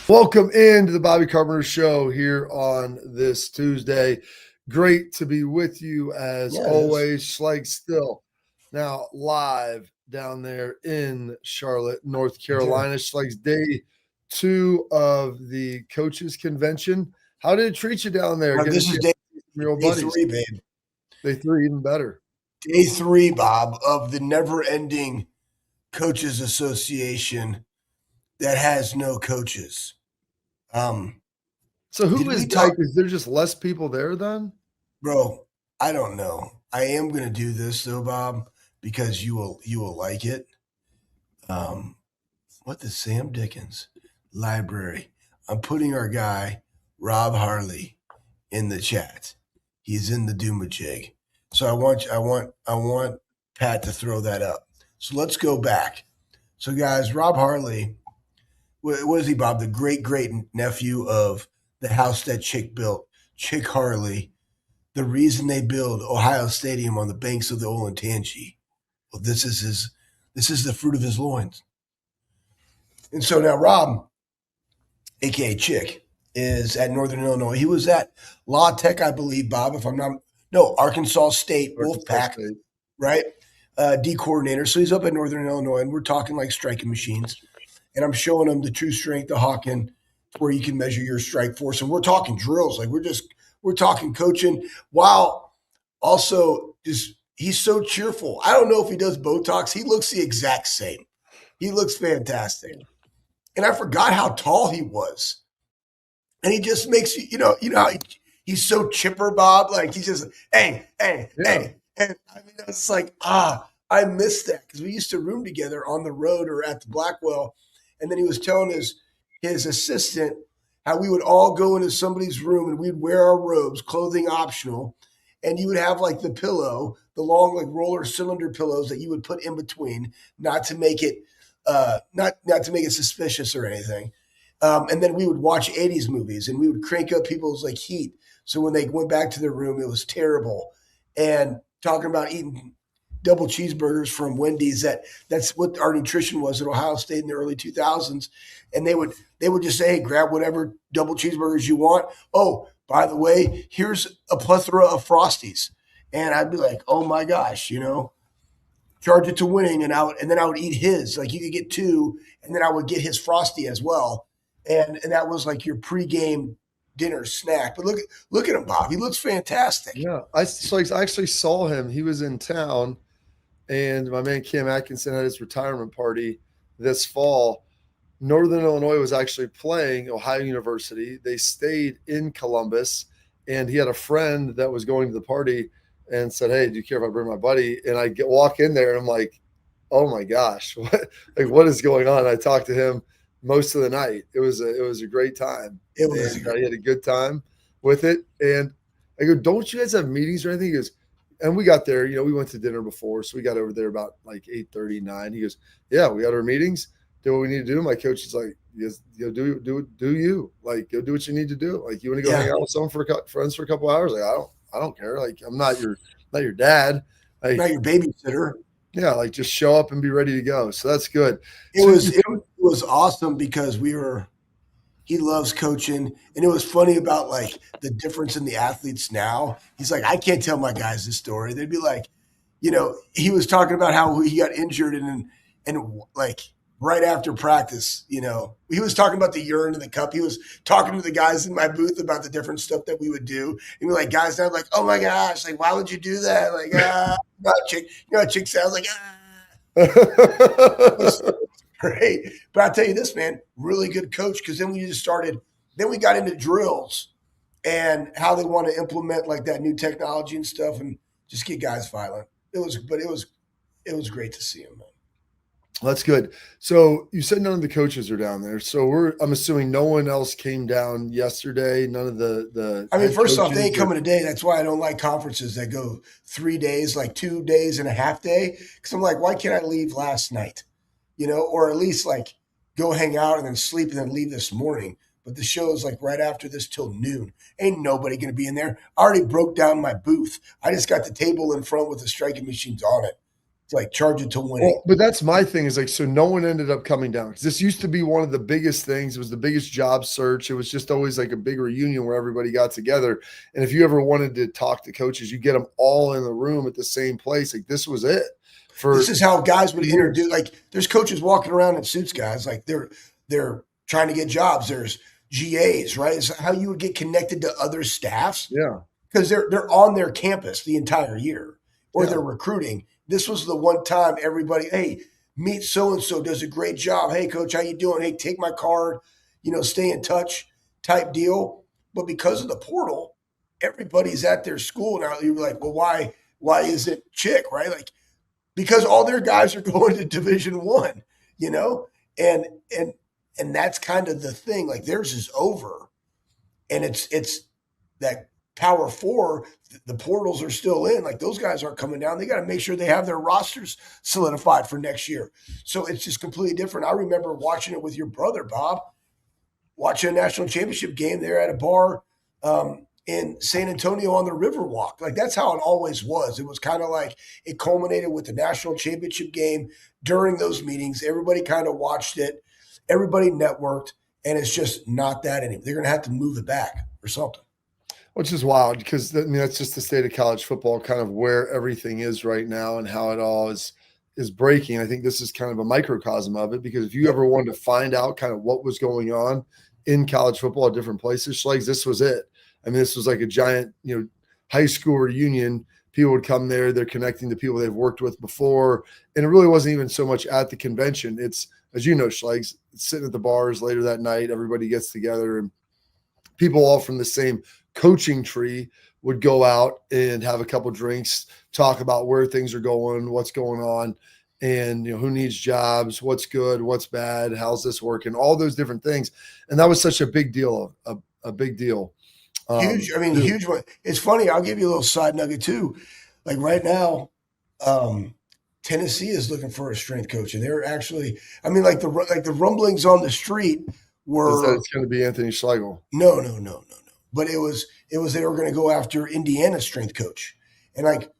Welcome into the Bobby Carpenter Show here on this Tuesday. Great to be with you as always. Schleg still now live down there in Charlotte, North Carolina. Schleg's day 2 of the coaches convention. How did it treat you down there? This is day 3, babe. Day 3, even better. Day 3, Bob, of the never-ending Coaches Association that has no coaches. So who is like? Is there just less people there then? Bro, I don't know. I am going to do this though, Bob, because you will like it. What the Sam Dickens library? I'm putting our guy Rob Harley in the chat. He's in the Doomajig. So I want Pat to throw that up. So let's go back. So guys, Rob Harley, what is he, Bob? The great nephew of the house that Chick built, Chick Harley. The reason they build Ohio Stadium on the banks of the Olentangy. Well, this is the fruit of his loins. And so now Rob, aka Chick, is at Northern Illinois. He was at La Tech, I believe, Bob, if I'm not Arkansas State, Wolfpack, right? D coordinator. So he's up at Northern Illinois, and we're talking like striking machines. And I'm showing him the true strength of Hawken, where you can measure your strike force. And we're talking drills. Like we're talking coaching, while also he's so cheerful. I don't know if he does Botox. He looks the exact same. He looks fantastic. And I forgot how tall he was. And he just makes you know how he's so chipper, Bob. Like he's just, hey. And I mean, it's like, I miss that because we used to room together on the road or at the Blackwell. And then he was telling his assistant how we would all go into somebody's room and we'd wear our robes, clothing optional. And you would have like the pillow, the long like roller cylinder pillows that you would put in between, not to make it not to make it suspicious or anything. And then we would watch 80s movies and we would crank up people's like heat. So when they went back to their room, it was terrible. And talking about eating double cheeseburgers from Wendy's, that's what our nutrition was at Ohio State in the early 2000s. And they would just say, hey, grab whatever double cheeseburgers you want. Oh, by the way, here's a plethora of Frosties. And I'd be like, oh my gosh, charge it to winning. And then I would eat his, like you could get 2, and then I would get his Frosty as well. And that was like your pregame dinner snack. But look at him, Bob. He looks fantastic. Yeah, I actually saw him. He was in town, and my man Cam Atkinson had his retirement party this fall. Northern Illinois was actually playing Ohio University. They stayed in Columbus, and he had a friend that was going to the party and said, hey, do you care if I bring my buddy? And I walk in there, and I'm like, oh my gosh, what is going on? I talked to him most of the night. It was a great time. He had a good time with it. And I go, don't you guys have meetings or anything? He goes, and we got there, we went to dinner before. So we got over there about like 8:30, 9. He goes, yeah, we got our meetings. Do what we need to do. My coach is like, do you like, go do what you need to do. Like, you want to go hang out with someone friends for a couple hours? Like, I don't care. Like, I'm not your dad. Like, not your babysitter. Yeah, like just show up and be ready to go. So that's good. It was awesome because he loves coaching. And it was funny about like the difference in the athletes now. He's like, I can't tell my guys this story. They'd be like, he was talking about how he got injured and like right after practice, he was talking about the urine in the cup. He was talking to the guys in my booth about the different stuff that we would do. And we're like, guys now like, oh my gosh, like, why would you do that? Like, chick sounds like, Great. But I'll tell you this, man, really good coach. Cause then we got into drills and how they want to implement like that new technology and stuff and just get guys violent. It was great to see him, man. That's good. So you said none of the coaches are down there. So I'm assuming no one else came down yesterday. None of the I mean, first off, they ain't coming today. That's why I don't like conferences that go 3 days, like 2 days and a half day. Because I'm like, why can't I leave last night? Or at least like go hang out and then sleep and then leave this morning. But the show is like right after this till noon. Ain't nobody going to be in there. I already broke down my booth. I just got the table in front with the striking machines on it. like charge it to winning. Well, but that's my thing is like, so no one ended up coming down because this used to be one of the biggest things. It was the biggest job search. It was just always like a big reunion where everybody got together. And if you ever wanted to talk to coaches, you get them all in the room at the same place. Like this was it. This is how guys would introduce. Like there's coaches walking around in suits, guys. Like they're trying to get jobs. There's GAs, right? It's how you would get connected to other staffs. Yeah. Because they're on their campus the entire year, or they're recruiting. This was the one time everybody, hey, meet so-and-so, does a great job. Hey, coach, how you doing? Hey, take my card, stay in touch type deal. But because of the portal, everybody's at their school now. You're like, well, why is it Chick, right? Like, because all their guys are going to Division I, and that's kind of the thing. Like theirs is over. And it's that Power 4, the portals are still in. Like those guys aren't coming down. They got to make sure they have their rosters solidified for next year. So it's just completely different. I remember watching it with your brother, Bob, watching a national championship game there at a bar in San Antonio on the Riverwalk. Like that's how it always was. It was kind of like it culminated with the national championship game. During those meetings, everybody kind of watched it. Everybody networked, and it's just not that anymore. They're going to have to move it back or something. Which is wild because that's just the state of college football, kind of where everything is right now and how it all is breaking. I think this is kind of a microcosm of it because if you ever wanted to find out kind of what was going on in college football at different places, Schlegs, this was it. I mean, this was like a giant, high school reunion. People would come there. They're connecting to people they've worked with before. And it really wasn't even so much at the convention. It's, as you know, Schlegs, it's sitting at the bars later that night. Everybody gets together and people all from the same coaching tree would go out and have a couple drinks, talk about where things are going, what's going on, and who needs jobs, what's good, what's bad, how's this working, all those different things. And that was such a big deal, a big deal. Huge. I mean, huge one. It's funny. I'll give you a little side nugget too. Like right now, Tennessee is looking for a strength coach, and they're actually. I mean, like the rumblings on the street were. Is that it's going to be Anthony Schlegel? No. But it was they were going to go after Indiana's strength coach, and like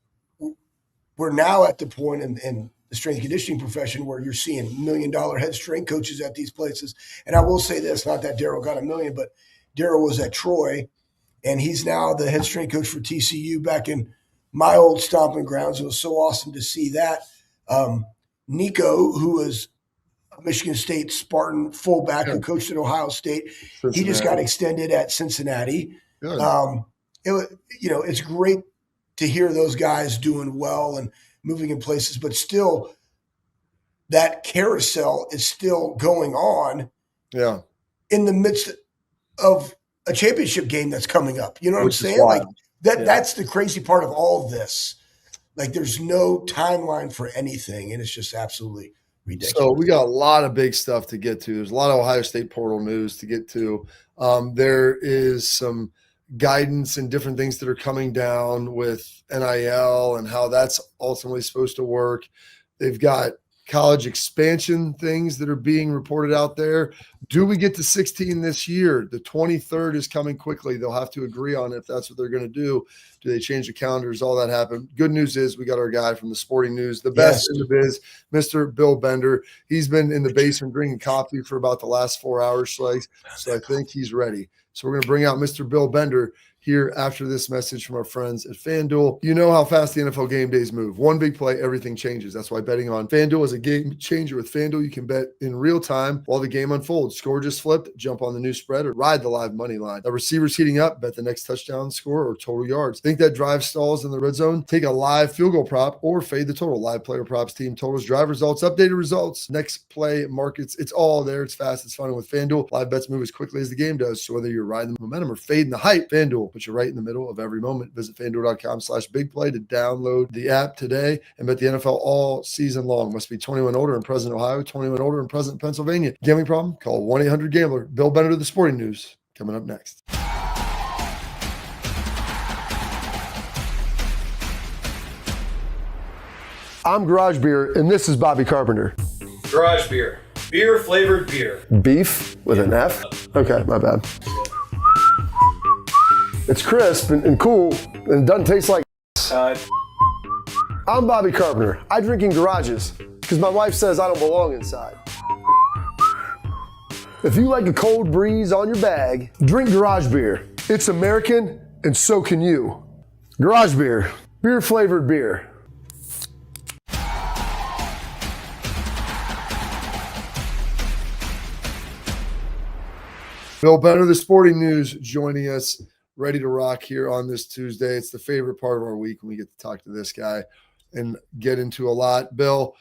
we're now at the point in the strength conditioning profession where you're seeing $1 million head strength coaches at these places. And I will say this: not that Daryl got $1 million, but Daryl was at Troy, and he's now the head strength coach for TCU back in my old stomping grounds. It was so awesome to see that. Nico, who was Michigan State Spartan fullback who coached at Ohio State. Cincinnati. He just got extended at Cincinnati. It's great to hear those guys doing well and moving in places, but still that carousel is still going on in the midst of a championship game that's coming up. You know what I'm saying? Like that's the crazy part of all of this. Like there's no timeline for anything, and it's just absolutely ridiculous. So we got a lot of big stuff to get to. There's a lot of Ohio State portal news to get to. There is some guidance and different things that are coming down with NIL and how that's ultimately supposed to work. They've got college expansion things that are being reported out there. Do we get to 16 this year? The 23rd is coming quickly. They'll have to agree on if that's what they're going to do. Do they change the calendars? All that happen. Good news is we got our guy from the Sporting News, the best in the biz, Mr. Bill Bender. He's been in the basement drinking coffee for about the last 4 hours, Schlegs, so I think he's ready. So we're going to bring out Mr. Bill Bender here after this message from our friends at FanDuel. You know how fast the NFL game days move. One big play, everything changes. That's why betting on FanDuel is a game changer. With FanDuel, you can bet in real time while the game unfolds. Score just flipped, jump on the new spread, or ride the live money line. The receiver's heating up, bet the next touchdown score or total yards. Think that drive stalls in the red zone? Take a live field goal prop or fade the total. Live player props, team totals, drive results, updated results, next play markets. It's all there. It's fast. It's fun. And with FanDuel, live bets move as quickly as the game does. So whether you're riding the momentum or fading the hype, FanDuel puts you right in the middle of every moment. Visit FanDuel.com/bigplay to download the app today and bet the NFL all season long. Must be 21 older and present in Ohio, 21 older and present in Pennsylvania. Gambling problem? Call 1-800-GAMBLER. Bill Bender to the Sporting News. Coming up next. I'm Garage Beer, and this is Bobby Carpenter. Garage Beer. Beer flavored beer. Beef with an F? Okay, my bad. It's crisp and cool, and it doesn't taste like I'm Bobby Carpenter. I drink in garages because my wife says I don't belong inside. If you like a cold breeze on your bag, drink garage beer. It's American, and so can you. Garage beer, beer-flavored beer. Bill Benner, the Sporting News, joining us, ready to rock here on this Tuesday. It's the favorite part of our week when we get to talk to this guy and get into a lot. Bill,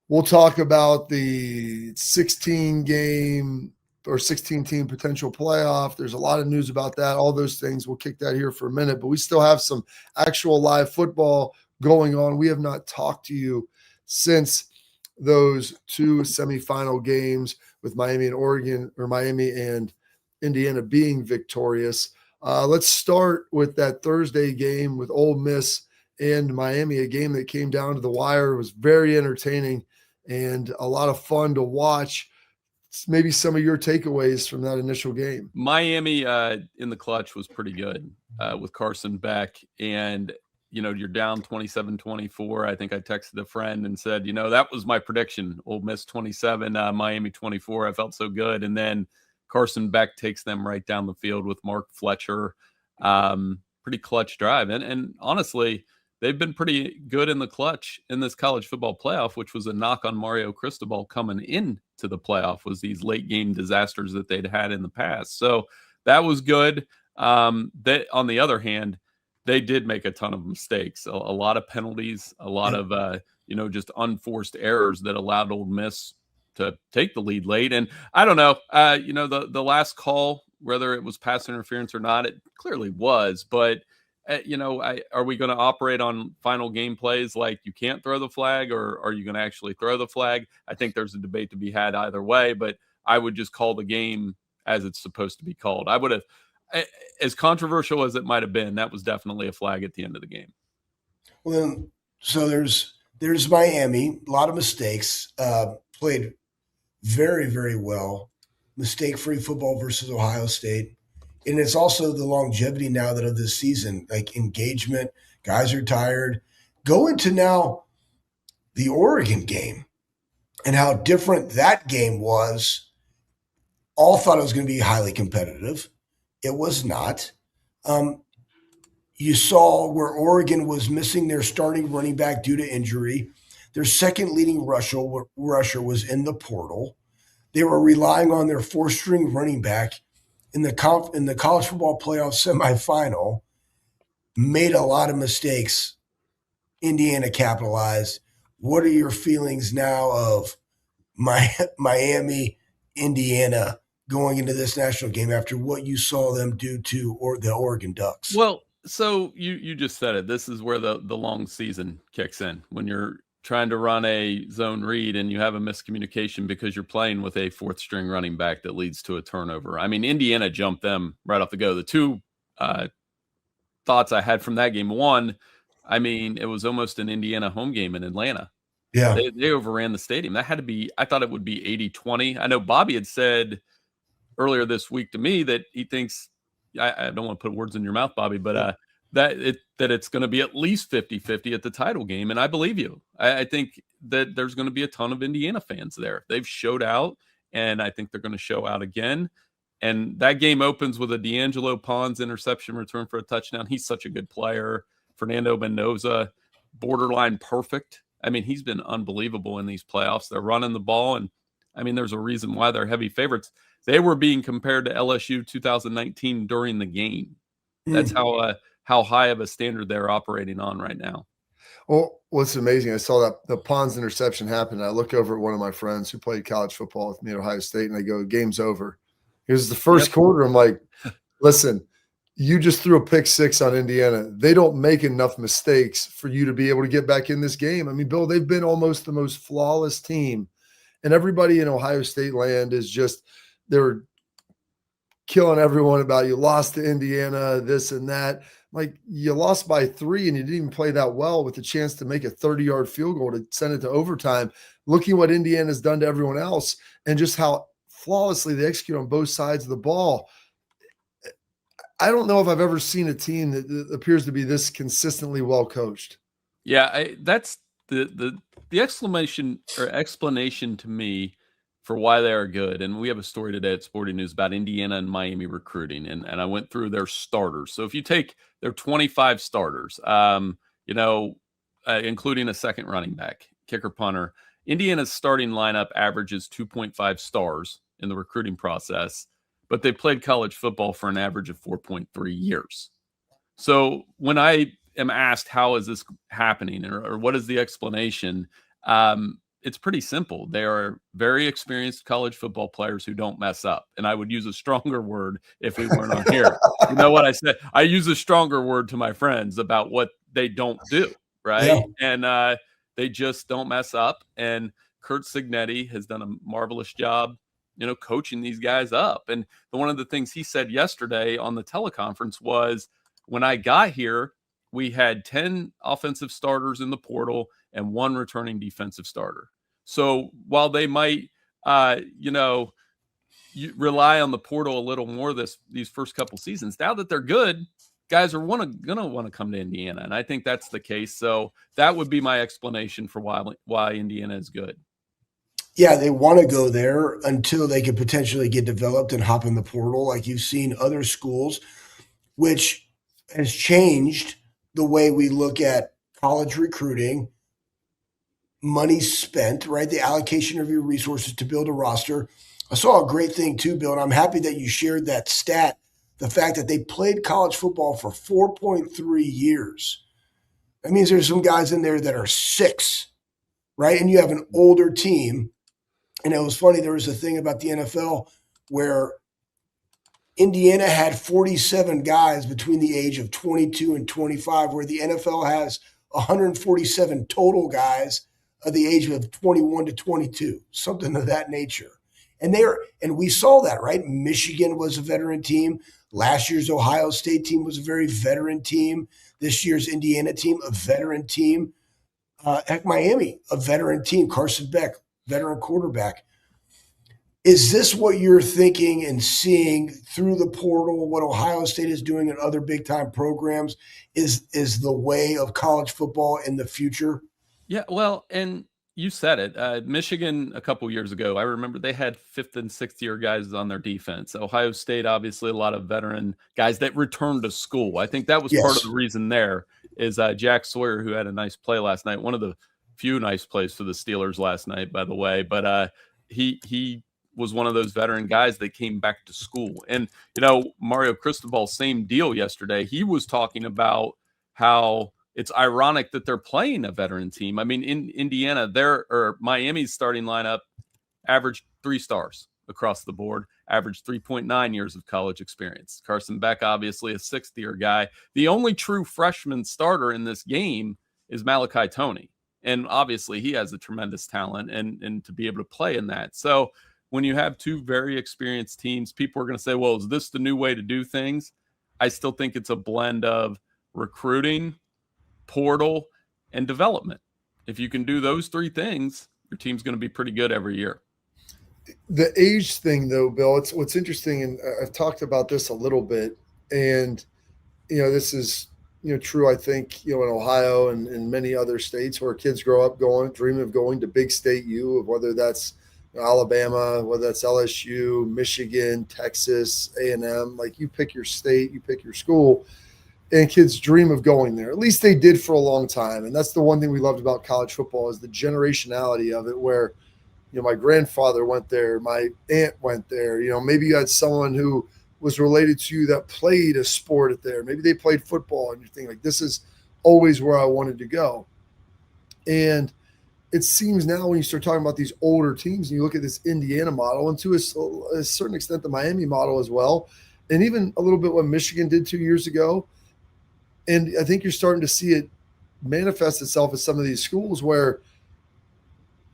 we'll talk about the 16-game or 16-team potential playoff. There's a lot of news about that, all those things. We'll kick that here for a minute, but we still have some actual live football going on. We have not talked to you since those two semifinal games with Miami and Oregon, or Miami and Indiana being victorious. Let's start with that Thursday game with Ole Miss and Miami, a game that came down to the wire. It was very entertaining and a lot of fun to watch. Maybe some of your takeaways from that initial game. Miami in the clutch was pretty good with Carson Beck. And, you're down 27-24. I think I texted a friend and said, that was my prediction. Ole Miss 27, Miami 24. I felt so good. And then Carson Beck takes them right down the field with Mark Fletcher. Pretty clutch drive. And honestly, they've been pretty good in the clutch in this college football playoff, which was a knock on Mario Cristobal coming into the playoff, was these late game disasters that they'd had in the past. So that was good. On the other hand, they did make a ton of mistakes, a lot of penalties, a lot of, just unforced errors that allowed Ole Miss to take the lead late. And I don't know, the last call, whether it was pass interference or not, it clearly was, but are we going to operate on final game plays like you can't throw the flag, or are you going to actually throw the flag? I think there's a debate to be had either way, but I would just call the game as it's supposed to be called. I would have, as controversial as it might have been, that was definitely a flag at the end of the game. Well, so there's Miami, a lot of mistakes, played very, very well, mistake-free football versus Ohio State. And it's also the longevity now that of this season, like engagement, guys are tired. Go into now the Oregon game and how different that game was. All thought it was going to be highly competitive. It was not. You saw where Oregon was missing their starting running back due to injury. Their second leading rusher was in the portal. They were relying on their four-string running back in the college football playoff semifinal, made a lot of mistakes. Indiana capitalized. What are your feelings now of Miami, Indiana going into this national game after what you saw them do to the Oregon Ducks? Well, so you just said it. This is where the long season kicks in, when you're trying to run a zone read and you have a miscommunication because you're playing with a fourth string running back that leads to a turnover. I mean, Indiana jumped them right off the go. The two thoughts I had from that game: one, I mean, it was almost an Indiana home game in Atlanta. Yeah. They overran the stadium. That had to be, I thought it would be 80-20. I know Bobby had said earlier this week to me that he thinks, I don't want to put words in your mouth, Bobby, but that it's going to be at least 50-50 at the title game. And I believe you. I think that there's going to be a ton of Indiana fans there. They've showed out, and I think they're going to show out again. And that game opens with a D'Angelo Pons interception return for a touchdown. He's such a good player. Fernando Mendoza, borderline perfect. I mean, he's been unbelievable in these playoffs. They're running the ball, and I mean, there's a reason why they're heavy favorites. They were being compared to LSU 2019 during the game. That's how high of a standard they're operating on right now. Well, what's amazing, I saw that the Pons interception happen. I look over at one of my friends who played college football with me at Ohio State, and I go, game's over. It was the first quarter. I'm like, listen, you just threw a pick six on Indiana. They don't make enough mistakes for you to be able to get back in this game. I mean, Bill, they've been almost the most flawless team. And everybody in Ohio State land is just, they're killing everyone about you lost to Indiana, this and that. Like, you lost by 3 and you didn't even play that well with the chance to make a 30-yard field goal to send it to overtime. Looking what Indiana's done to everyone else and just how flawlessly they execute on both sides of the ball. I don't know if I've ever seen a team that appears to be this consistently well coached. Yeah, that's the explanation to me for why they are good. And we have a story today at Sporting News about Indiana and Miami recruiting, and I went through their starters. So if you take their 25 starters, including a second running back, kicker, punter, Indiana's starting lineup averages 2.5 stars in the recruiting process, but they played college football for an average of 4.3 years. So when I am asked how is this happening or what is the explanation, it's pretty simple. They are very experienced college football players who don't mess up. And I would use a stronger word if we weren't on here. You know what I said? I use a stronger word to my friends about what they don't do, right? Yeah. And they just don't mess up. And Kurt Signetti has done a marvelous job, coaching these guys up. And one of the things he said yesterday on the teleconference was, when I got here, we had 10 offensive starters in the portal and 1 returning defensive starter. So while they might, rely on the portal a little more these first couple seasons, now that they're good, guys are going to want to come to Indiana. And I think that's the case. So that would be my explanation for why Indiana is good. Yeah, they want to go there until they could potentially get developed and hop in the portal like you've seen other schools, which has changed the way we look at college recruiting, money spent, right? The allocation of your resources to build a roster. I saw a great thing too, Bill, and I'm happy that you shared that stat, the fact that they played college football for 4.3 years. That means there's some guys in there that are 6, right? And you have an older team. And it was funny, there was a thing about the NFL where Indiana had 47 guys between the age of 22 and 25, where the NFL has 147 total guys of the age of 21 to 22, something of that nature. And we saw that, right? Michigan was a veteran team. Last year's Ohio State team was a very veteran team. This year's Indiana team, a veteran team. Miami, a veteran team. Carson Beck, veteran quarterback. Is this what you're thinking and seeing through the portal, what Ohio State is doing and other big-time programs is the way of college football in the future? Yeah, well, and you said it. Michigan a couple years ago, I remember they had 5th and 6th year guys on their defense. Ohio State, obviously, a lot of veteran guys that returned to school. I think that was part of the reason there is Jack Sawyer, who had a nice play last night. One of the few nice plays for the Steelers last night, by the way. But he was one of those veteran guys that came back to school. And, Mario Cristobal, same deal yesterday. He was talking about how it's ironic that they're playing a veteran team. I mean, in Indiana, Miami's starting lineup averaged 3 stars across the board, averaged 3.9 years of college experience. Carson Beck, obviously a 6th-year guy. The only true freshman starter in this game is Malachi Toney. And obviously he has a tremendous talent and to be able to play in that. So when you have 2 very experienced teams, people are going to say, well, is this the new way to do things? I still think it's a blend of recruiting, portal, and development. If you can do those 3 things, your team's going to be pretty good every year. The age thing, though, Bill, it's what's interesting, and I've talked about this a little bit, and this is true, I think, in Ohio and in many other states where kids grow up dreaming of going to big state U, of whether that's Alabama, whether that's LSU, Michigan, Texas, A&M. Like, you pick your state, you pick your school, and kids dream of going there. At least they did for a long time. And that's the one thing we loved about college football is the generationality of it, where my grandfather went there, my aunt went there. Maybe you had someone who was related to you that played a sport there. Maybe they played football, and you're thinking, like, this is always where I wanted to go. And it seems now when you start talking about these older teams and you look at this Indiana model, and to a certain extent the Miami model as well, and even a little bit what Michigan did 2 years ago, and I think you're starting to see it manifest itself at some of these schools where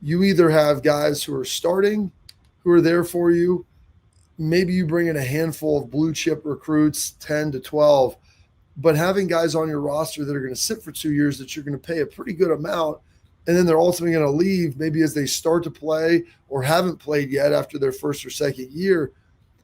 you either have guys who are starting, who are there for you. Maybe you bring in a handful of blue chip recruits, 10 to 12, but having guys on your roster that are going to sit for 2 years that you're going to pay a pretty good amount, and then they're ultimately going to leave maybe as they start to play or haven't played yet after their first or second year,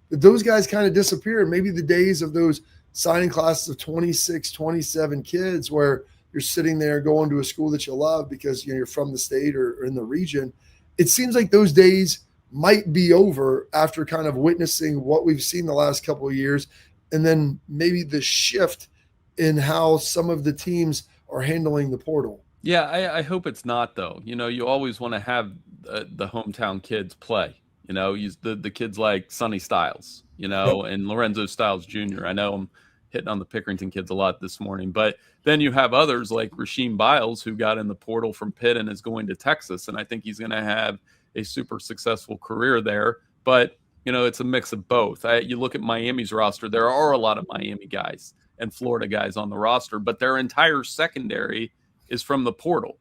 that those guys kind of disappear. Maybe the days of those signing classes of 26, 27 kids where you're sitting there going to a school that you love because you're from the state or in the region. It seems like those days might be over after kind of witnessing what we've seen the last couple of years, and then maybe the shift in how some of the teams are handling the portal. Yeah, I hope it's not, though. You always want to have the hometown kids play. The kids like Sonny Styles, and Lorenzo Styles Jr. I know I'm hitting on the Pickerington kids a lot this morning, but then you have others like Rasheem Biles, who got in the portal from Pitt and is going to Texas, and I think he's going to have a super successful career there. But it's a mix of both. You look at Miami's roster; there are a lot of Miami guys and Florida guys on the roster, but their entire secondary is from the portal.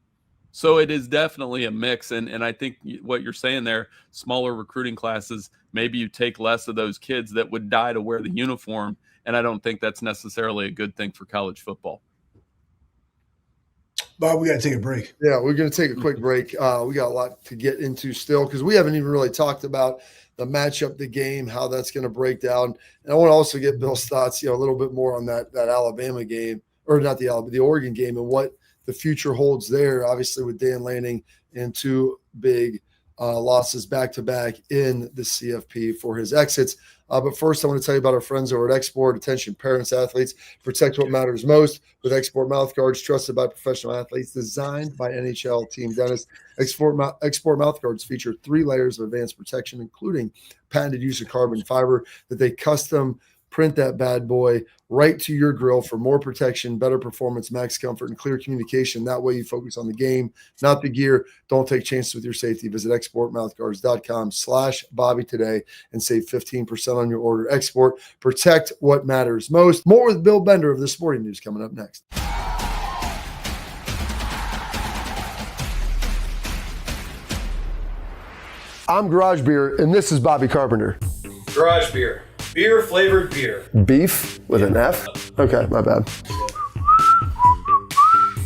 So it is definitely a mix. And I think what you're saying there, smaller recruiting classes, maybe you take less of those kids that would die to wear the uniform. And I don't think that's necessarily a good thing for college football. Bob, we got to take a break. Yeah, we're going to take a quick break. We got a lot to get into still because we haven't even really talked about the matchup, the game, how that's going to break down. And I want to also get Bill's thoughts, a little bit more on that Alabama game, or not the Oregon game, and what the future holds there, obviously with Dan Lanning and two big losses back-to-back in the CFP for his exits. But first, I want to tell you about our friends over at XSport. Attention, parents, athletes, protect what matters most with XSport mouthguards, trusted by professional athletes, designed by NHL team dentists. XSport mouthguards feature 3 layers of advanced protection, including patented use of carbon fiber that they custom print that bad boy right to your grill for more protection, better performance, max comfort, and clear communication. That way you focus on the game, not the gear. Don't take chances with your safety. Visit exportmouthguards.com/Bobby today and save 15% on your order. XSport, protect what matters most. More with Bill Bender of the Sporting News coming up next. I'm Garage Beer, and this is Bobby Carpenter. Garage Beer. Beer flavored beer. Beef with an F? Okay, my bad.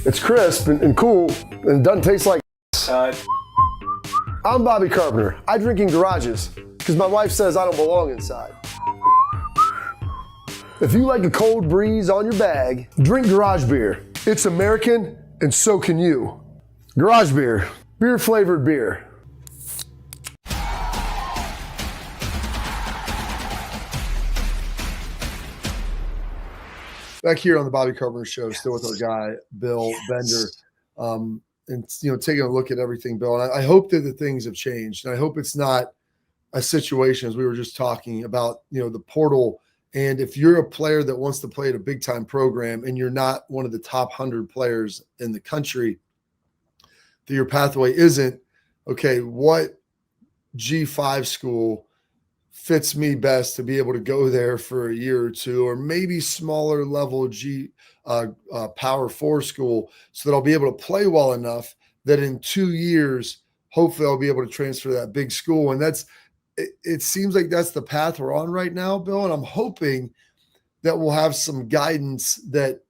It's crisp and cool and it doesn't taste like I'm Bobby Carpenter. I drink in garages because my wife says I don't belong inside. If you like a cold breeze on your bag, drink Garage Beer. It's American and so can you. Garage Beer. Beer flavored beer. Back here on the Bobby Carpenter Show, still with our guy, Bill Bender. And, taking a look at everything, Bill. And I hope that the things have changed. And I hope it's not a situation, as we were just talking about, the portal. And if you're a player that wants to play at a big-time program and you're not one of the top 100 players in the country, that your pathway isn't, okay, what G5 school fits me best to be able to go there for a year or two, or maybe smaller level Power 4 school, so that I'll be able to play well enough that in 2 years, hopefully I'll be able to transfer to that big school. And it seems like that's the path we're on right now, Bill. And I'm hoping that we'll have some guidance that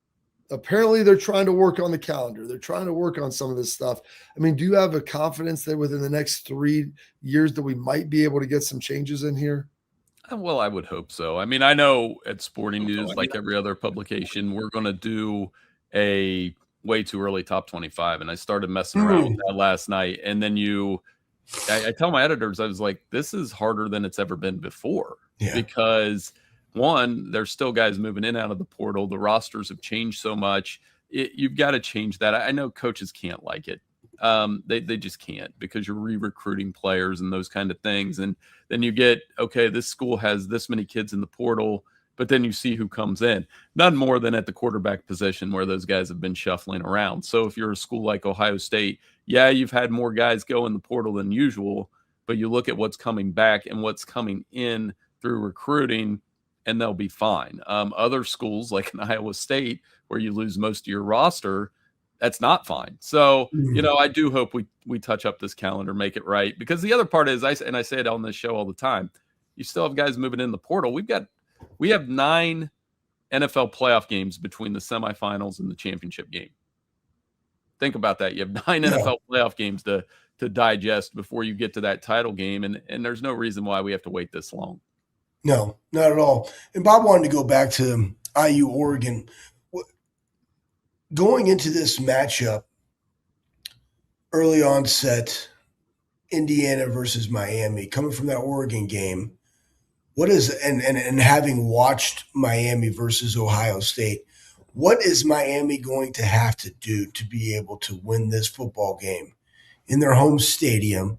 apparently they're trying to work on the calendar. They're trying to work on some of this stuff. I mean, do you have a confidence that within the next 3 years that we might be able to get some changes in here? Well, I would hope so. I mean, I know at Sporting News, like every other publication, we're going to do a way too early top 25. And I started messing around with that last night. And then I tell my editors, I was like, this is harder than it's ever been before. Yeah. Because one, there's still guys moving in out of the portal. The rosters have changed so much. You've got to change that. I know coaches can't like it. They just can't, because you're re-recruiting players and those kind of things. And then you get, okay, this school has this many kids in the portal, but then you see who comes in. None more than at the quarterback position where those guys have been shuffling around. So if you're a school like Ohio State, yeah, you've had more guys go in the portal than usual, but you look at what's coming back and what's coming in through recruiting, and they'll be fine. Other schools like an Iowa State, where you lose most of your roster, that's not fine. So, I do hope we touch up this calendar, make it right. Because the other part is, I say it on this show all the time, you still have guys moving in the portal. We have 9 NFL playoff games between the semifinals and the championship game. Think about that. You have 9 NFL playoff games to digest before you get to that title game. And there's no reason why we have to wait this long. No, not at all. And Bob wanted to go back to IU Oregon. going into this matchup, early onset, Indiana versus Miami, coming from that Oregon game, what is and having watched Miami versus Ohio State, what is Miami going to have to do to be able to win this football game in their home stadium?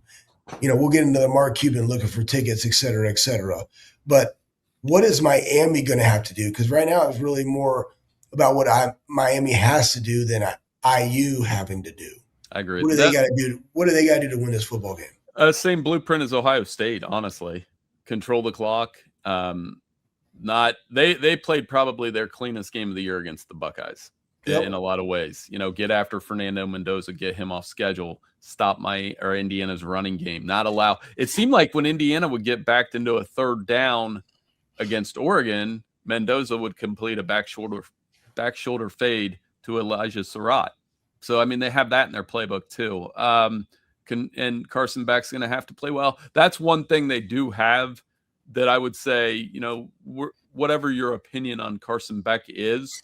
We'll get into the Mark Cuban looking for tickets, et cetera, et cetera. But what is Miami going to have to do? Because right now it's really more about what Miami has to do than IU having to do. I agree. What do they got to do? What do they got to do to win this football game? Same blueprint as Ohio State, honestly. Control the clock. They played probably their cleanest game of the year against the Buckeyes in a lot of ways. Get after Fernando Mendoza, get him off schedule, stop Indiana's running game, not allow. It seemed like when Indiana would get backed into a third down against Oregon, Mendoza would complete a back shoulder fade to Elijah Surratt. So, I mean, they have that in their playbook too. And Carson Beck's going to have to play well. That's one thing they do have that I would say, whatever your opinion on Carson Beck is,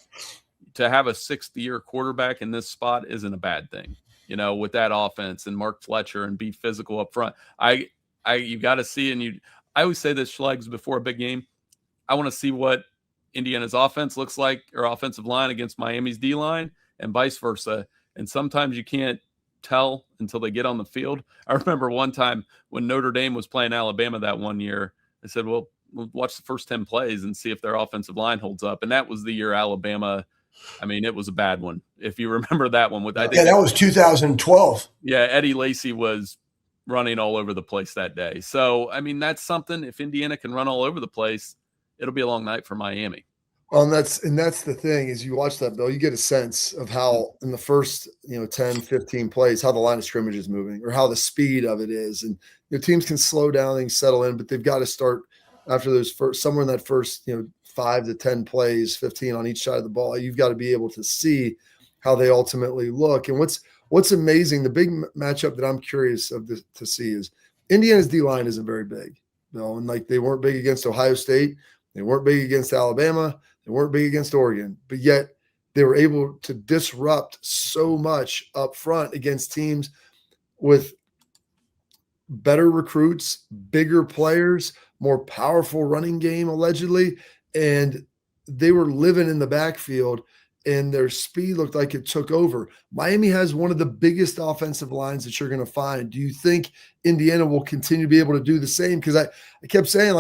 to have a sixth-year quarterback in this spot isn't a bad thing, with that offense and Mark Fletcher and be physical up front. You got to see, I always say this, Schlegs, before a big game, I want to see what Indiana's offense looks like, or offensive line against Miami's D-line, and vice versa. And sometimes you can't tell until they get on the field. I remember one time when Notre Dame was playing Alabama that one year, I said, well, we'll watch the first 10 plays and see if their offensive line holds up. And that was the year Alabama, it was a bad one. If you remember that one. That was 2012. Yeah, Eddie Lacy was running all over the place that day. So, that's something. If Indiana can run all over the place, it'll be a long night for Miami. Well, that's the thing is you watch that, Bill, you get a sense of how in the first, 10, 15 plays, how the line of scrimmage is moving or how the speed of it is. And teams can slow down and settle in, but they've got to start after those somewhere in that first, 5 to 10 plays, 15 on each side of the ball. You've got to be able to see how they ultimately look. And what's amazing, the big matchup that I'm curious to see is Indiana's D-line isn't very big, Bill. And they weren't big against Ohio State. They weren't big against Alabama. They weren't big against Oregon, but yet they were able to disrupt so much up front against teams with better recruits, bigger players, more powerful running game, allegedly. And they were living in the backfield, and their speed looked like it took over. Miami has one of the biggest offensive lines that you're going to find. Do you think Indiana will continue to be able to do the same? Because I kept saying,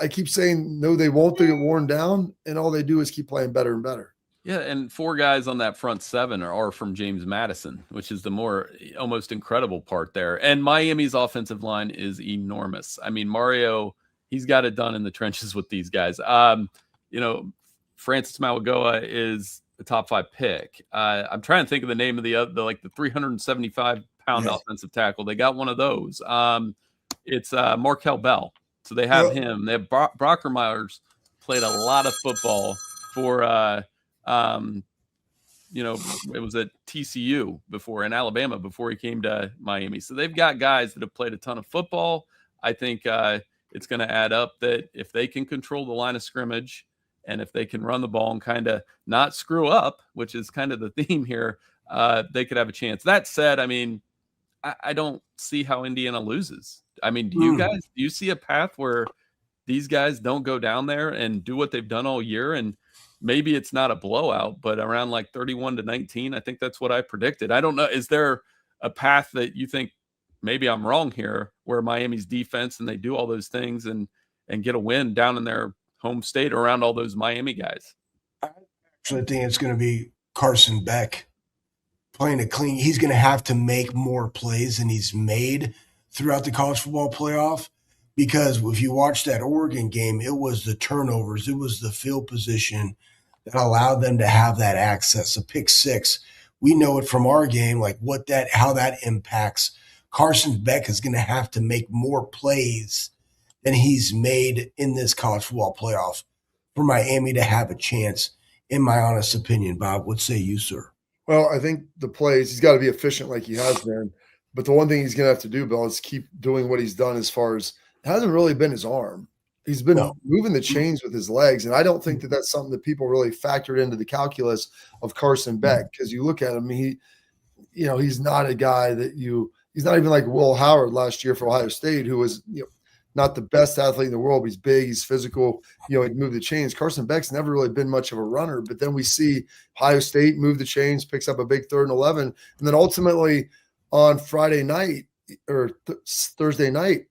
I keep saying, no, they won't. They get worn down, and all they do is keep playing better and better. Yeah, and 4 guys on that front 7 are from James Madison, which is the more almost incredible part there. And Miami's offensive line is enormous. Mario, he's got it done in the trenches with these guys. Francis Mauigoa is the top 5 pick. I'm trying to think of the name of the 375-pound offensive tackle. They got one of those. It's Markel Bell. So they have him. They have Brockermeyer's played a lot of football for, it was at TCU before, in Alabama, before he came to Miami. So they've got guys that have played a ton of football. I think it's going to add up that if they can control the line of scrimmage and if they can run the ball and kind of not screw up, which is kind of the theme here, they could have a chance. That said, I don't see how Indiana loses. Do you see a path where these guys don't go down there and do what they've done all year? And maybe it's not a blowout, but around 31-19, I think that's what I predicted. I don't know. Is there a path that you think maybe I'm wrong here, where Miami's defense and they do all those things and get a win down in their home state around all those Miami guys? I actually think it's going to be Carson Beck playing it clean. He's going to have to make more plays than he's made throughout the college football playoff, because if you watch that Oregon game, it was the turnovers, it was the field position that allowed them to have that access. A pick 6, we know it from our game, how that impacts. Carson Beck is going to have to make more plays than he's made in this college football playoff for Miami to have a chance, in my honest opinion. Bob, what say you, sir? Well, I think the plays, he's got to be efficient like he has been. But the one thing he's going to have to do, Bill, is keep doing what he's done as far as it hasn't really been his arm. He's been No. moving the chains with his legs, and I don't think that that's something that people really factored into the calculus of Carson Beck, because you look at him, he's not a guy that he's not even like Will Howard last year for Ohio State, who was not the best athlete in the world. He's big, he's physical, he'd move the chains. Carson Beck's never really been much of a runner, but then we see Ohio State move the chains, picks up a big 3rd and 11, and then ultimately on Friday night or Thursday night,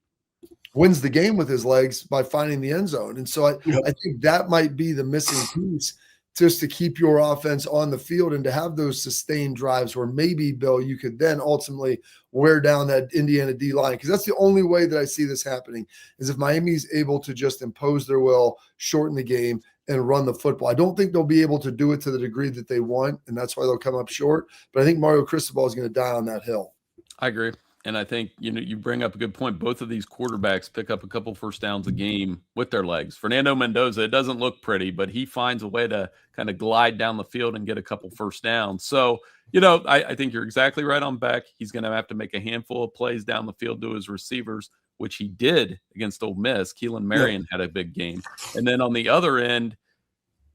wins the game with his legs by finding the end zone. And so I think that might be the missing piece, just to keep your offense on the field and to have those sustained drives where maybe, Bill, you could then ultimately wear down that Indiana D line. Because that's the only way that I see this happening, is if Miami's able to just impose their will, shorten the game, and run the football. I don't think they'll be able to do it to the degree that they want, and that's why they'll come up short. But I think Mario Cristobal is going to die on that hill. I agree. And I think, you bring up a good point. Both of these quarterbacks pick up a couple first downs a game with their legs. Fernando Mendoza, it doesn't look pretty, but he finds a way to kind of glide down the field and get a couple first downs. So, I think you're exactly right on Beck. He's going to have to make a handful of plays down the field to his receivers, which he did against Ole Miss. Keelan Marion had a big game. And then on the other end,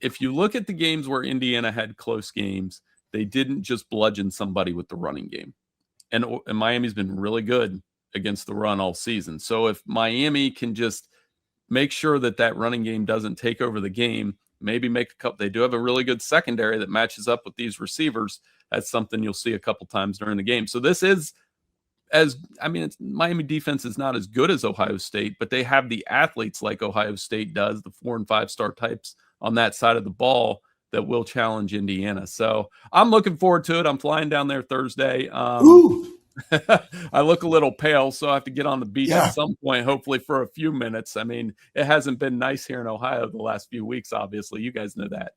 if you look at the games where Indiana had close games, they didn't just bludgeon somebody with the running game. And Miami's been really good against the run all season. So if Miami can just make sure that running game doesn't take over the game, maybe make a couple. They do have a really good secondary that matches up with these receivers. That's something you'll see a couple times during the game. So this is Miami defense is not as good as Ohio State, but they have the athletes like Ohio State does, the 4- and 5-star types on that side of the ball that will challenge Indiana. So I'm looking forward to it. I'm flying down there Thursday. I look a little pale, so I have to get on the beach at some point, hopefully for a few minutes. I mean, it hasn't been nice here in Ohio the last few weeks, obviously. You guys know that.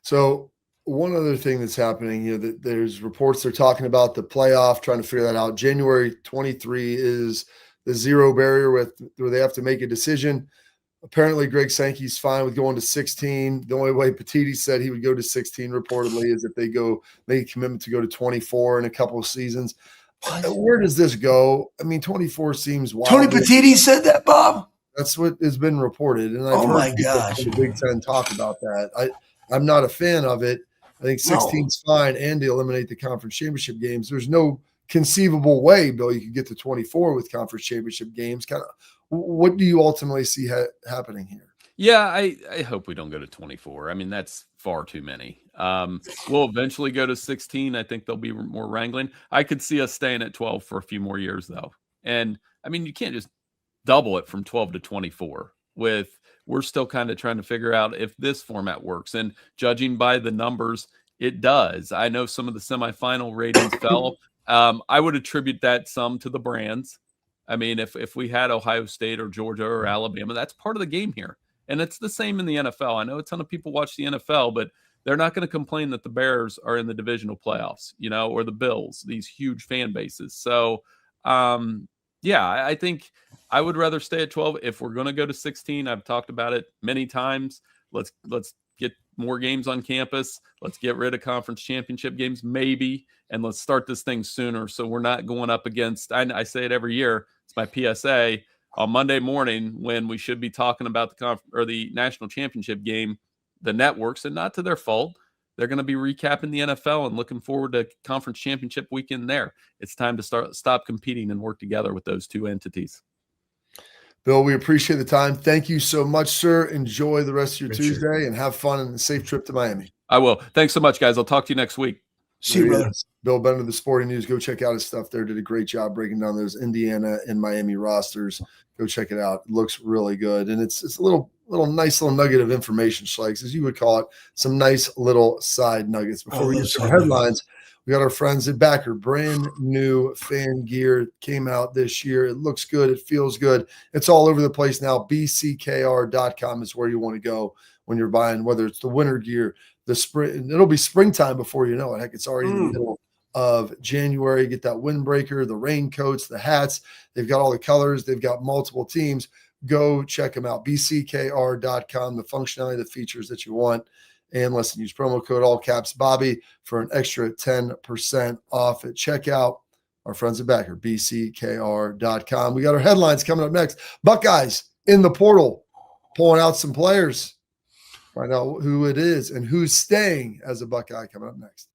So one other thing that's happening, that there's reports they're talking about the playoff, trying to figure that out. January 23 is the zero barrier where they have to make a decision. Apparently, Greg Sankey's fine with going to 16. The only way Petiti said he would go to 16 reportedly is if they make a commitment to go to 24 in a couple of seasons. Where does this go? I mean, 24 seems wild. Tony Petiti said that, Bob? That's what has been reported. And I've heard the Big Ten talk about that. I'm not a fan of it. I think 16 is fine, and to eliminate the conference championship games. There's no conceivable way, Bill, you could get to 24 with conference championship games. What do you ultimately see happening here? Yeah, I hope we don't go to 24. I mean, that's far too many. We'll eventually go to 16. I think there'll be more wrangling. I could see us staying at 12 for a few more years, though. And, I mean, you can't just double it from 12 to 24 we're still kind of trying to figure out if this format works. And judging by the numbers, it does. I know some of the semifinal ratings fell. I would attribute that some to the brands. I mean, if we had Ohio State or Georgia or Alabama, that's part of the game here. And it's the same in the NFL. I know a ton of people watch the NFL, but they're not going to complain that the Bears are in the divisional playoffs, or the Bills, these huge fan bases. So, I think I would rather stay at 12. If we're going to go to 16, I've talked about it many times. Let's get more games on campus. Let's get rid of conference championship games, maybe, and let's start this thing sooner so we're not going up against, I say it every year, it's my PSA, on Monday morning when we should be talking about the national championship game, the networks, and not to their fault, they're going to be recapping the NFL and looking forward to conference championship weekend there. It's time to stop competing and work together with those two entities. Bill, we appreciate the time. Thank you so much, sir. Enjoy the rest of your Tuesday and have fun and a safe trip to Miami. I will. Thanks so much, guys. I'll talk to you next week. See you, brother. Bill Bender, the Sporting News. Go check out his stuff there. Did a great job breaking down those Indiana and Miami rosters. Go check it out. It looks really good. And it's a nice little nugget of information, Schleiks, as you would call it. Some nice little side nuggets. Before we get to our headlines, we got our friends at Backer. Brand new fan gear came out this year. It looks good. It feels good. It's all over the place now. BCKR.com is where you want to go when you're buying, whether it's the winter gear, the spring. It'll be springtime before you know it. Heck, it's already in the middle of January. Get that windbreaker, the raincoats, the hats. They've got all the colors. They've got multiple teams. Go check them out. BCKR.com, the functionality, the features that you want. And listen, use promo code all caps Bobby for an extra 10% off at checkout. Our friends at Backer, BCKR.com. We got our headlines coming up next. Buckeyes in the portal, pulling out some players. Find out who it is and who's staying as a Buckeye coming up next.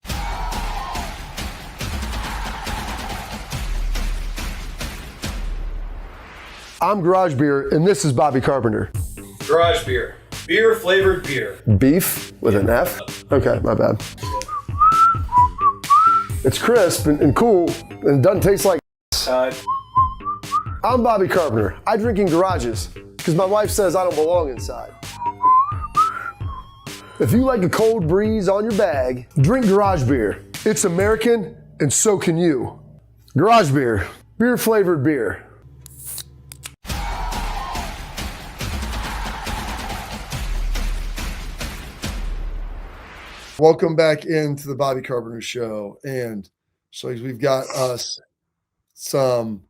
I'm Garage Beer, and this is Bobby Carpenter. Garage beer. Beer flavored beer. Beef with an F? Okay, my bad. It's crisp and cool, and it doesn't taste like I'm Bobby Carpenter. I drink in garages because my wife says I don't belong inside. If you like a cold breeze on your bag, drink Garage Beer. It's American, and so can you. Garage Beer. Beer flavored beer. Welcome back into the Bobby Carpenter Show. And so we've got us some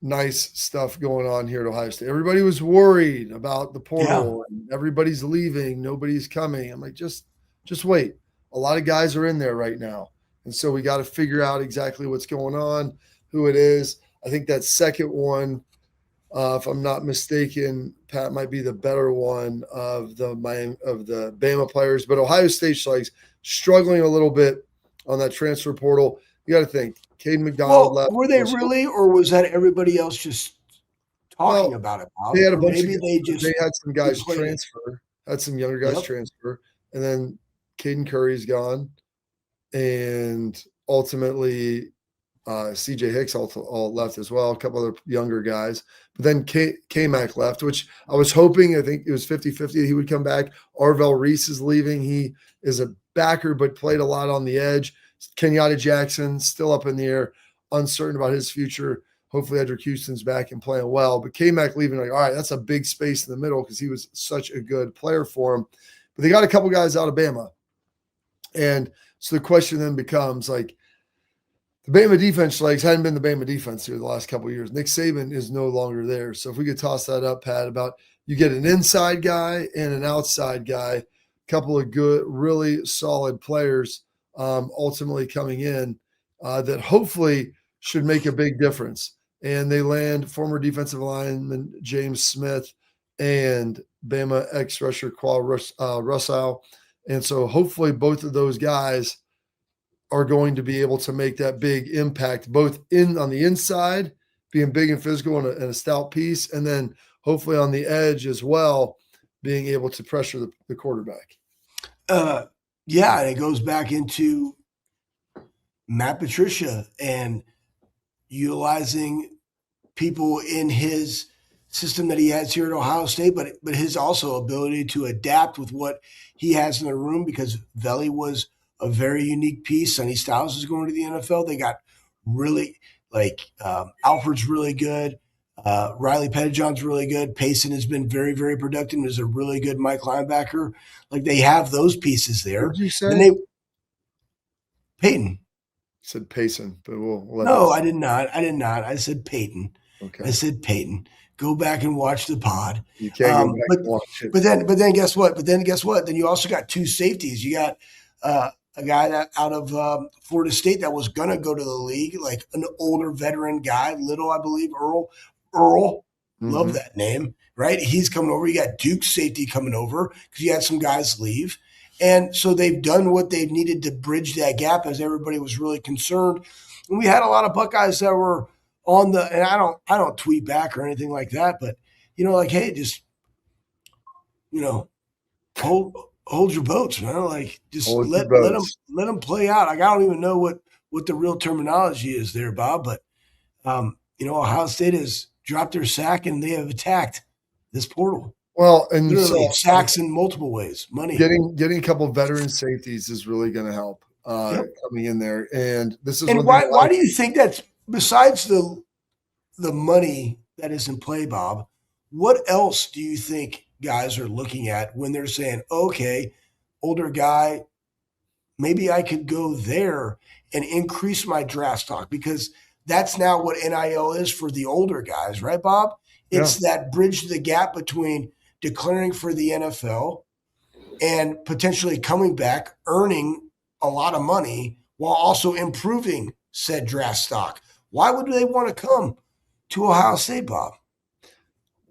nice stuff going on here at Ohio State. Everybody was worried about the portal and everybody's leaving. Nobody's coming. I'm like, just wait. A lot of guys are in there right now. And so we got to figure out exactly what's going on, who it is. I think that second one, if I'm not mistaken, Pat, might be the better one of the Bama players. But Ohio State's like struggling a little bit on that transfer portal. You got to think, Caden McDonald left. Were they really, or was that everybody else just talking about it, Bob? They had a bunch they had some guys transfer, had some younger guys transfer, and then Caden Curry's gone, and ultimately CJ Hicks all left as well, a couple other younger guys. But then K-Mac left, which I was hoping, I think it was 50-50 he would come back. Arvell Reese is leaving. He is a backer but played a lot on the edge. Kenyatta Jackson still up in the air, uncertain about his future. Hopefully Edric Houston's back and playing well. But K-Mac leaving, like, all right, that's a big space in the middle because he was such a good player for him. But they got a couple guys out of Bama. And so the question then becomes, like, the Bama defense hadn't been the Bama defense here the last couple of years. Nick Saban is no longer there. So if we could toss that up, Pat, about you get an inside guy and an outside guy, a couple of good, really solid players ultimately coming in that hopefully should make a big difference. And they land former defensive lineman James Smith and Bama ex-rusher Qual Russell. And so hopefully both of those guys are going to be able to make that big impact, both on the inside, being big and physical and a stout piece, and then hopefully on the edge as well, being able to pressure the quarterback. Yeah, and it goes back into Matt Patricia and utilizing people in his system that he has here at Ohio State, but his also ability to adapt with what he has in the room, because Veli was a very unique piece. Sonny Styles is going to the NFL. They got really, Alfred's really good. Riley Pettijohn's really good. Payson has been very, very productive. Is a really good Mike linebacker. Like, they have those pieces there. What did you say? Peyton. Said Payson, but I did not. I said Peyton. Okay. I said Peyton. Go back and watch the pod. You can't go back and watch it. But then guess what? Then you also got two safeties. You got a guy that out of Florida State that was going to go to the league, like an older veteran guy, Little, I believe, Earl. Mm-hmm. Love that name, right? He's coming over. You got Duke's safety coming over because you had some guys leave. And so they've done what they've needed to bridge that gap, as everybody was really concerned. And we had a lot of Buckeyes that were on the, and I don't tweet back or anything like that, but, hey, just, hold your boats, man. Like, just let them play out. Like, I don't even know what the real terminology is there, Bob, but, Ohio State has dropped their sack and they have attacked this portal. Well, and literally sacks in multiple ways. Money. Getting a couple of veteran safeties is really going to help coming in there. And this is why do you think that's, besides the money that is in play, Bob? What else do you think guys are looking at when they're saying, okay, older guy, maybe I could go there and increase my draft stock? Because that's now what NIL is for the older guys, right, Bob? It's that bridge the gap between declaring for the NFL and potentially coming back, earning a lot of money while also improving said draft stock. Why would they want to come to Ohio State, Bob?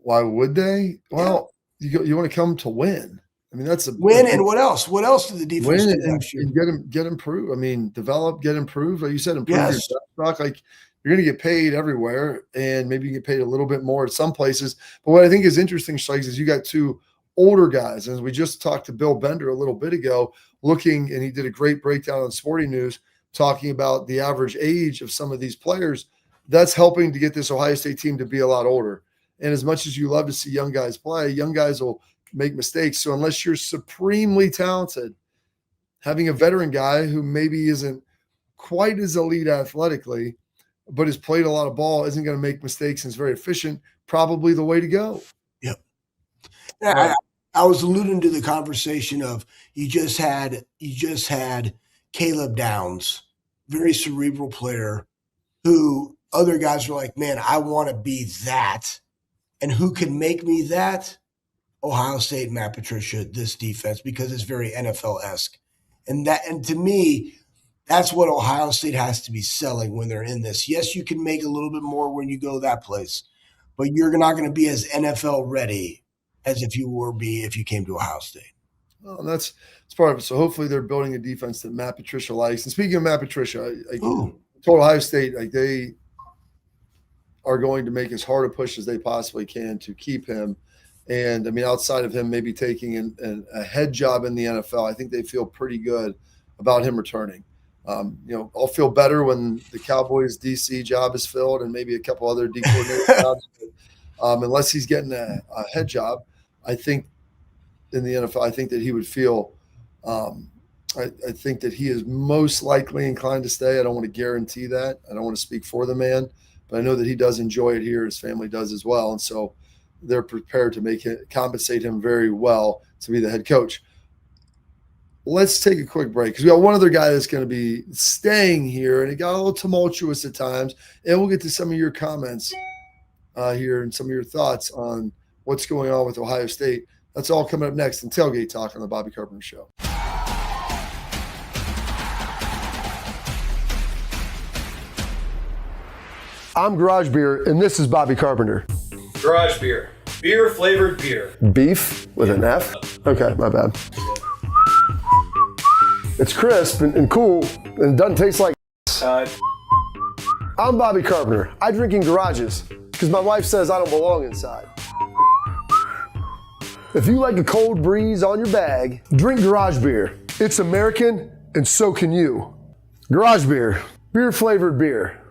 Why would they? Well, you want to come to win. I mean, that's a win. And what else? What else did the defense win do last year? and get improved. I mean, develop, get improved. Like you said, improve your Yes. draft stock. Like you're going to get paid everywhere, and maybe you get paid a little bit more at some places. But what I think is interesting, Strikes, is you got two older guys. And as we just talked to Bill Bender a little bit ago, looking, and he did a great breakdown on Sporting News, talking about the average age of some of these players. That's helping to get this Ohio State team to be a lot older. And as much as you love to see young guys play, young guys will make mistakes. So unless you're supremely talented, having a veteran guy who maybe isn't quite as elite athletically, but has played a lot of ball, isn't going to make mistakes and is very efficient, probably the way to go. Yep. Yeah, I was alluding to the conversation of you just had Caleb Downs, very cerebral player, who other guys were like, man, I want to be that. And who can make me that? Ohio State, Matt Patricia, this defense, because it's very NFL-esque. And to me, that's what Ohio State has to be selling when they're in this. Yes, you can make a little bit more when you go that place, but you're not going to be as NFL ready as if you came to Ohio State. Well, that's part of it. So hopefully they're building a defense that Matt Patricia likes. And speaking of Matt Patricia, I told Ohio State, like, they are going to make as hard a push as they possibly can to keep him. And I mean, outside of him maybe taking a head job in the NFL, I think they feel pretty good about him returning. I'll feel better when the Cowboys DC job is filled and maybe a couple other D coordinator jobs. Unless he's getting a head job, I think in the NFL, I think that he would feel. I think that he is most likely inclined to stay. I don't want to guarantee that. I don't want to speak for the man, but I know that he does enjoy it here. His family does as well, and so they're prepared to compensate him very well to be the head coach. Let's take a quick break because we got one other guy that's going to be staying here, and it got a little tumultuous at times. And we'll get to some of your comments here and some of your thoughts on what's going on with Ohio State. That's all coming up next in Tailgate Talk on the Bobby Carpenter Show. I'm Garage Beer, and this is Bobby Carpenter. Garage beer. Beer flavored beer. Beef with an F? Okay, my bad. It's crisp and cool, and it doesn't taste like I'm Bobby Carpenter. I drink in garages because my wife says I don't belong inside. If you like a cold breeze on your bag, drink Garage Beer. It's American, and so can you. Garage Beer. Beer flavored beer.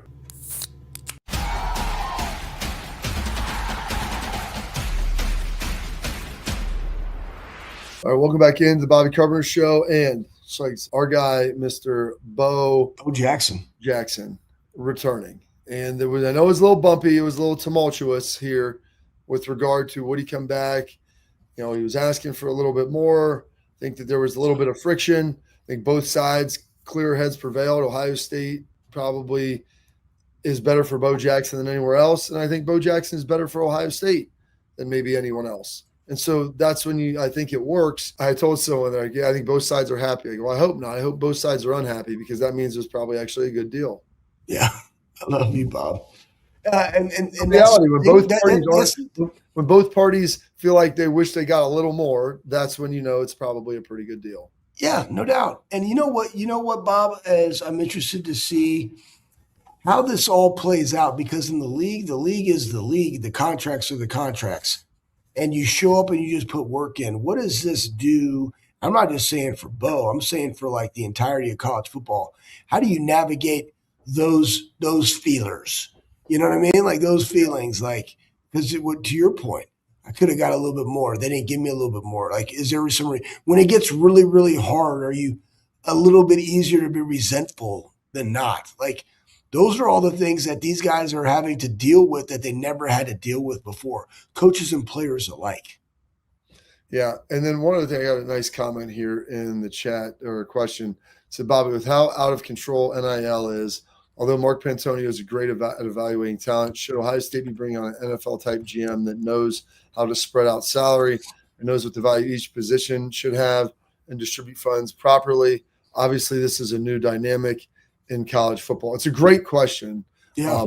All right, welcome back into the Bobby Carpenter Show, and it's like our guy, Mr. Bo Jackson, returning. And I know it was a little bumpy, it was a little tumultuous here with regard to would he come back. He was asking for a little bit more. I think that there was a little bit of friction. I think both sides, clear heads prevailed. Ohio State probably is better for Bo Jackson than anywhere else, and I think Bo Jackson is better for Ohio State than maybe anyone else. And so that's when I think it works. I told someone that, I think both sides are happy. I go, I hope not. I hope both sides are unhappy because that means it's probably actually a good deal. Yeah. I love you, Bob. And in reality, when both parties feel like they wish they got a little more, that's when it's probably a pretty good deal. Yeah, no doubt. And you know what, Bob, as I'm interested to see how this all plays out, because in the league is the league. The contracts are the contracts. And you show up and you just put work in. What does this do? I'm not just saying for Bo. I'm saying for like the entirety of college football. How do you navigate those feelers? You know what I mean? Like those feelings, like, because to your point, I could have got a little bit more. They didn't give me a little bit more. Like, is there when it gets really, really hard, are you a little bit easier to be resentful than not? Like, those are all the things that these guys are having to deal with that they never had to deal with before, coaches and players alike. Yeah. And then one other thing, I got a nice comment here in the chat or a question. So, Bobby, with how out of control NIL is, although Mark Pantonio is great at evaluating talent, should Ohio State be bringing on an NFL-type GM that knows how to spread out salary and knows what the value each position should have and distribute funds properly? Obviously, this is a new dynamic in college football. It's a great question. Yeah.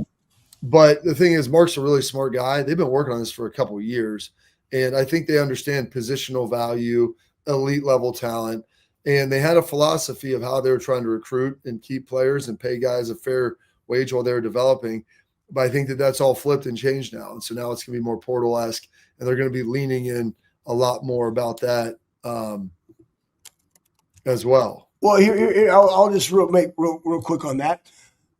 But the thing is, Mark's a really smart guy. They've been working on this for a couple of years, and I think they understand positional value, elite level talent, and they had a philosophy of how they were trying to recruit and keep players and pay guys a fair wage while they were developing. But I think that that's all flipped and changed now, and so now it's going to be more portal-esque, and they're going to be leaning in a lot more about that as well. Well, here I'll just make real quick on that.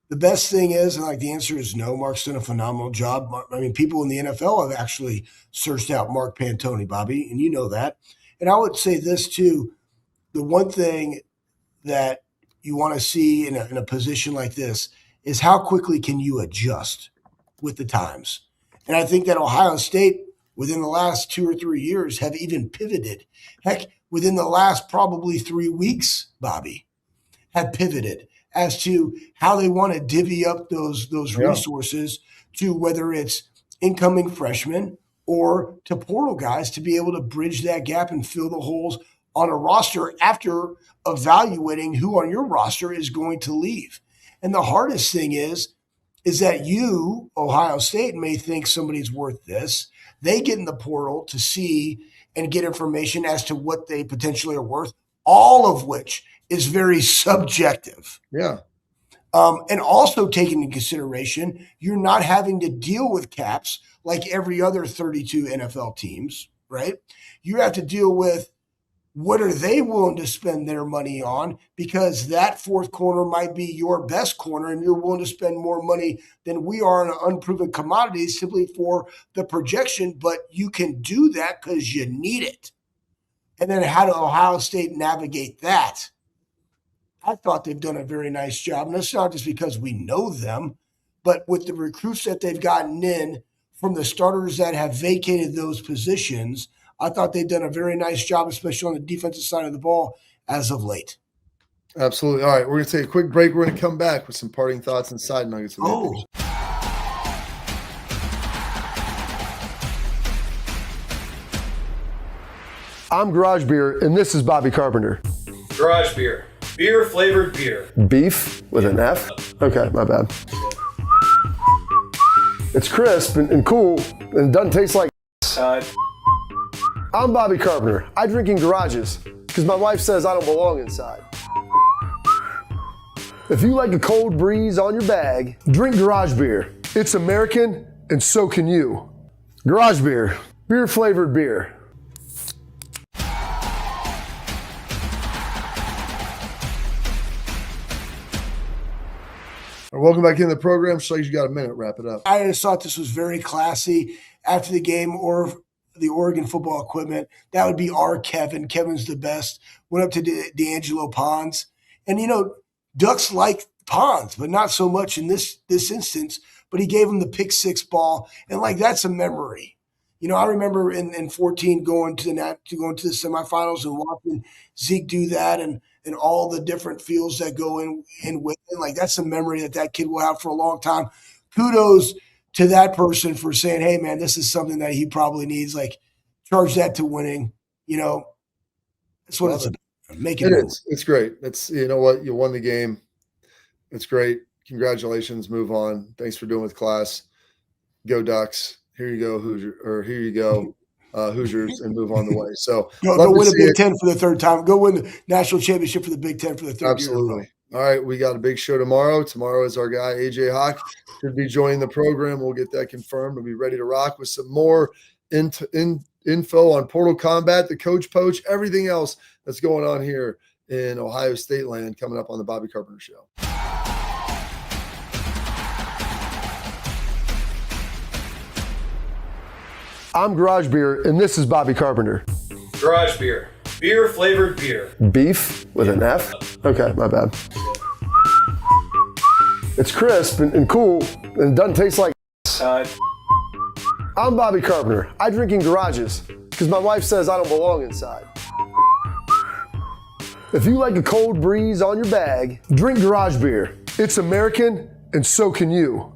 The best thing is, and like the answer is no, Mark's done a phenomenal job. I mean, people in the NFL have actually searched out Mark Pantoni, Bobby, and you know that. And I would say this too, the one thing that you want to see in a position like this is how quickly can you adjust with the times. And I think that Ohio State, within the last 2 or 3 years, have even pivoted. Heck, within the last probably 3 weeks, Bobby, have pivoted as to how they want to divvy up those resources to whether it's incoming freshmen or to portal guys to be able to bridge that gap and fill the holes on a roster after evaluating who on your roster is going to leave. And the hardest thing is that you, Ohio State, may think somebody's worth this. They get in the portal to see and get information as to what they potentially are worth, all of which is very subjective. Yeah. And also taking into consideration, you're not having to deal with caps like every other 32 NFL teams, right? You have to deal with what are they willing to spend their money on, because that fourth corner might be your best corner and you're willing to spend more money than we are on unproven commodities simply for the projection, but you can do that because you need it. And then how do Ohio State navigate that? I thought they've done a very nice job. And that's not just because we know them, but with the recruits that they've gotten in from the starters that have vacated those positions, I thought they've done a very nice job, especially on the defensive side of the ball as of late. Absolutely. All right, we're going to take a quick break. We're going to come back with some parting thoughts and side nuggets. I'm Garage Beer, and this is Bobby Carpenter. Garage Beer. Beer flavored beer. Beef with an F? Okay, my bad. It's crisp and cool, and it doesn't taste like I'm Bobby Carpenter. I drink in garages because my wife says I don't belong inside. If you like a cold breeze on your bag, drink Garage Beer. It's American, and so can you. Garage Beer. Beer flavored beer. Welcome back into the program. Slags, you got a minute. Wrap it up. I just thought this was very classy. After the game, or the Oregon football equipment, that would be our Kevin. Kevin's the best. Went up to D'Angelo Pons. And, Ducks like Pons, but not so much in this instance. But he gave him the pick six ball. And, that's a memory. I remember in 14 going to the semifinals and watching Zeke do that and all the different feels that go in with it. That's a memory that kid will have for a long time. Kudos to that person for saying, hey, man, this is something that he probably needs. Charge that to winning. That's what it's about. It is. It's great. It's, you know what? You won the game. It's great. Congratulations. Move on. Thanks for doing with class. Go Ducks. Here you go, Hoosier, or here you go, Hoosiers, and move on the way. So go win the Big Ten for the third time. Go win the national championship for the Big Ten for the third year. Absolutely. All right, we got a big show tomorrow. Tomorrow is our guy, AJ Hawk, should be joining the program. We'll get that confirmed. We'll be ready to rock with some more info on Portal Combat, the Coach Poach, everything else that's going on here in Ohio State land coming up on the Bobby Carpenter Show. I'm Garage Beer, and this is Bobby Carpenter. Garage Beer. Beer flavored beer. Beef with an F? Okay, my bad. It's crisp and cool, and it doesn't taste like I'm Bobby Carpenter. I drink in garages because my wife says I don't belong inside. If you like a cold breeze on your bag, drink Garage Beer. It's American, and so can you.